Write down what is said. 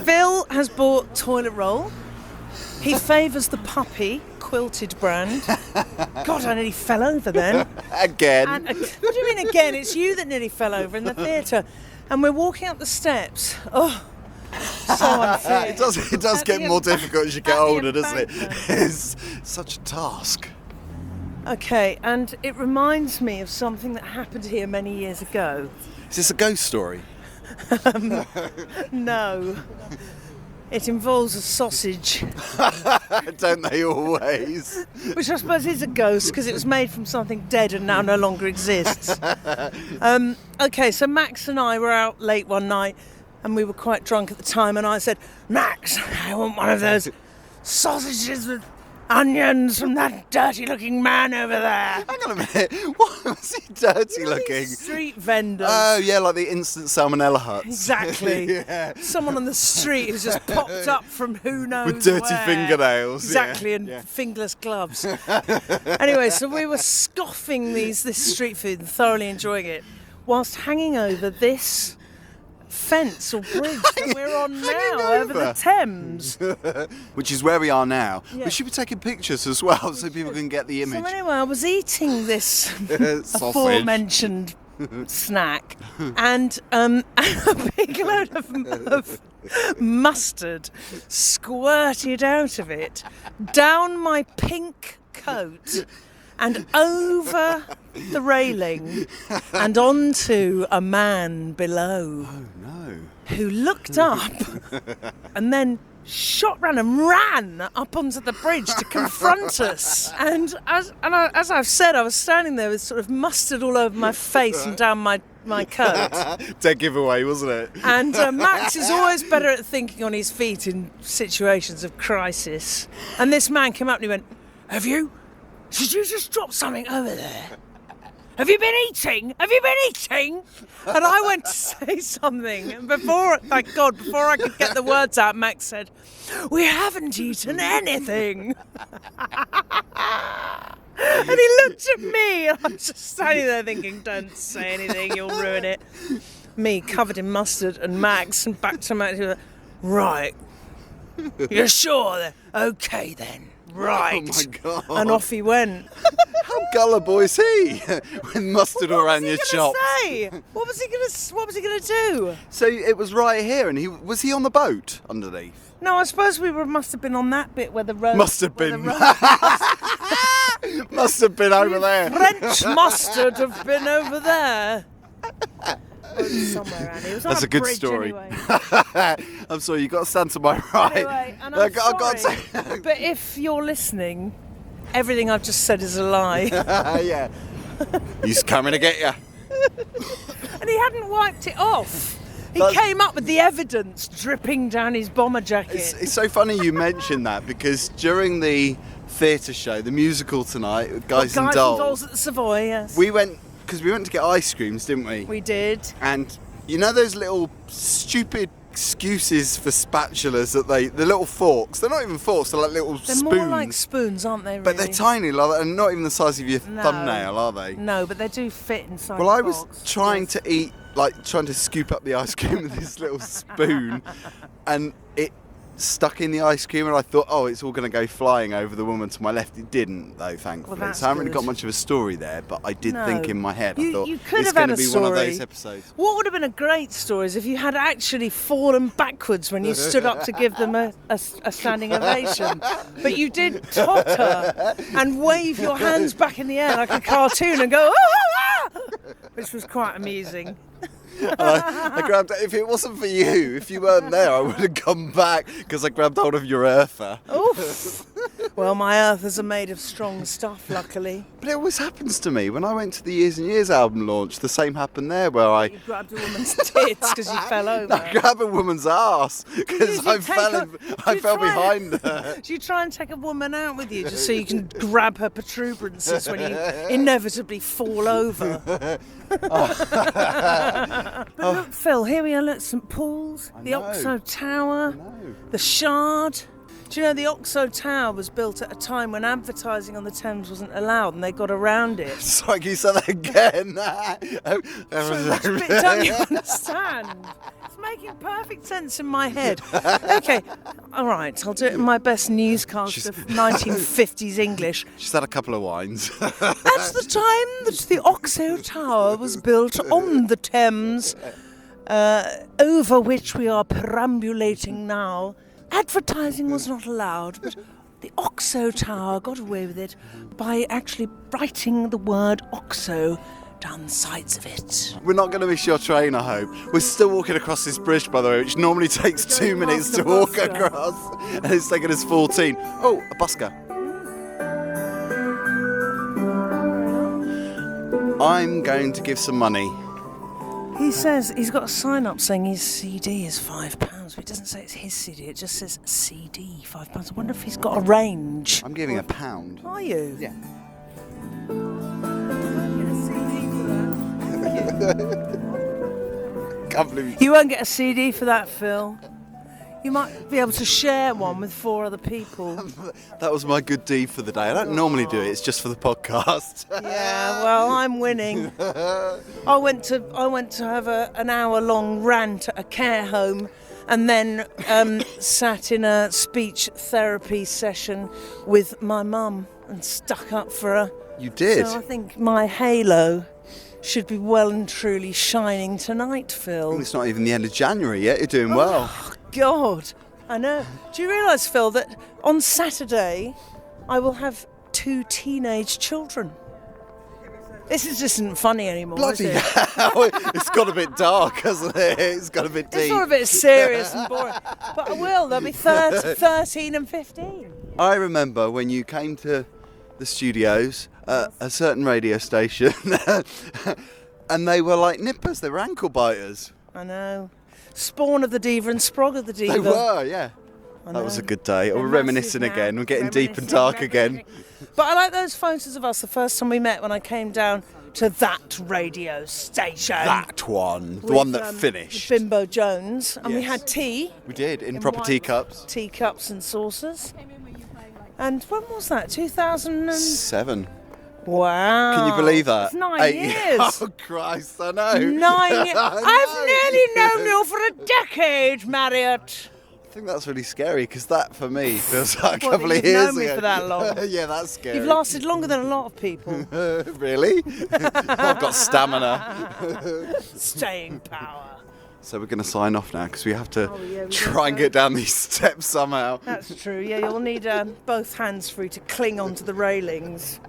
Phil has bought toilet roll. He favours the Puppy quilted brand. God, I nearly fell over then. Again. What do you mean again? It's you that nearly fell over in the theatre. And we're walking up the steps. Oh, so unfair. It does get more difficult as you get older, doesn't it? It's such a task. Okay, and it reminds me of something that happened here many years ago. Is this a ghost story? No. It involves a sausage. Don't they always? Which I suppose is a ghost because it was made from something dead and now no longer exists. Okay, so Max and I were out late one night and we were quite drunk at the time, and I said, Max, I want one of those sausages with onions from that dirty-looking man over there. Hang on a minute. What was he dirty-looking? Street vendors. Oh, yeah, like the instant salmonella huts. Exactly. Yeah. Someone on the street who's just popped up from who knows with dirty where. fingernails. Exactly, and fingerless gloves. Anyway, so we were scoffing this street food and thoroughly enjoying it, whilst hanging over this fence or bridge that we're on now over the Thames. Which is where we are now. Yeah. We should be taking pictures as well so people can get the image. So anyway, I was eating this aforementioned snack and a big load of mustard squirted out of it down my pink coat and over the railing and onto a man below. Oh no. Who looked up and then shot round and ran up onto the bridge to confront us. And as I've said, I was standing there with sort of mustard all over my face and down my coat. Dead giveaway, wasn't it? And Max is always better at thinking on his feet in situations of crisis. And this man came up and he went, Did you just drop something over there? Have you been eating? And I went to say something. And before I could get the words out, Max said, we haven't eaten anything. And he looked at me, and I'm just standing there thinking, don't say anything, you'll ruin it. Me, covered in mustard, and Max, and back to Max, he was like, right. You're sure then? Okay then. Right. Oh my God. And off he went. How gullible is he? With mustard around your chops. What was he gonna do? So it was right here, and was he on the boat underneath? No, I suppose must have been on that bit where the road. Must have been over there. French mustard have been over there. Somewhere, Annie. It was on That's a good bridge story. Anyway. I'm sorry, you got to stand to my right. Anyway, and I'm sorry, but if you're listening, everything I've just said is a lie. Yeah. He's coming to get you. And he hadn't wiped it off. He came up with the evidence dripping down his bomber jacket. It's so funny you mentioned that, because during the theatre show, the musical tonight, Guys and Dolls at the Savoy, yes. We went to get ice creams, didn't we? We did. And you know those little stupid excuses for spatulas that the little forks, they're not even forks, they're like little spoons. They're more like spoons, aren't they, really? But they're tiny, like, and not even the size of your thumbnail, are they? No, but they do fit inside Well, the I was box. trying to scoop up the ice cream with this little spoon, and it stuck in the ice cream, and I thought, it's all going to go flying over the woman to my left. It didn't, though, thankfully. Well, so I haven't really good. got much of a story there, but I did think in my head, I thought, you could it's have going had to be a story. one of those episodes. What would have been a great story is if you had actually fallen backwards when you stood up to give them a standing ovation. But you did totter and wave your hands back in the air like a cartoon and go, ah! Which was quite amusing. I grabbed. If it wasn't for you, if you weren't there, I would have come back because I grabbed hold of your earther. Oof. Well, my earthers are made of strong stuff, luckily. But it always happens to me when I went to the Years and Years album launch. The same happened there, where You grabbed a woman's tits because you fell over. I grabbed a woman's arse because I fell behind her. Do you try and take a woman out with you just so you can grab her protuberances when you inevitably fall over? But look, Phil, here we are at St Paul's, the Oxo Tower, the Shard. Do you know the Oxo Tower was built at a time when advertising on the Thames wasn't allowed, and they got around it? Sorry, can you say that again? Don't you understand? It's making perfect sense in my head. Okay, all right, I'll do it in my best newscast of 1950s English. She's had a couple of wines. At the time that the Oxo Tower was built on the Thames, over which we are perambulating now, advertising was not allowed, but the Oxo Tower got away with it by actually writing the word Oxo down the sides of it. We're not going to miss your train, I hope. We're still walking across this bridge, by the way, which normally takes 2 minutes to walk across, and it's taken us 14. Oh, a busker. I'm going to give some money. He says he's got a sign up saying his CD is £5, but it doesn't say it's his CD, it just says CD, £5. I wonder if he's got a range. I'm giving £1. Are you? Yeah. Can't believe You won't get a CD for that, Phil. You might be able to share one with 4 other people. That was my good deed for the day. I don't normally do it, it's just for the podcast. Yeah, well, I'm winning. I went to have an hour-long rant at a care home, and then sat in a speech therapy session with my mum and stuck up for her. You did? So I think my halo should be well and truly shining tonight, Phil. Well, it's not even the end of January yet, you're doing well. Oh, God, I know. Do you realise, Phil, that on Saturday I will have 2 teenage children? This just isn't funny anymore, Bloody is it? hell, it's got a bit dark, hasn't it? It's got a bit deep. It's all a bit serious and boring. But I will, they'll be 13 and 15. I remember when you came to the studios at a certain radio station and they were like nippers, they were ankle biters. I know. Spawn of the Diva and Sprog of the Diva. They were, yeah. That was a good day. We're reminiscing again. We're getting deep and dark again. But I like those photos of us the first time we met when I came down to that radio station. That one. The one that finished. Bimbo Jones. And we Yes. had tea. We did, in proper white teacups. Teacups and saucers. And when was that? 2007. 7. Wow. Can you believe that? It's 9 8 years. Oh, Christ, I know. 9 years. I've nearly known you for a decade, Marriott. I think that's really scary because that, for me, feels like a What, couple of you've years known me ago. for that long? Yeah, that's scary. You've lasted longer than a lot of people. Really? I've got stamina. Staying power. So we're going to sign off now because we have to we try and get down these steps somehow. That's true. Yeah, you'll need both hands free to cling onto the railings.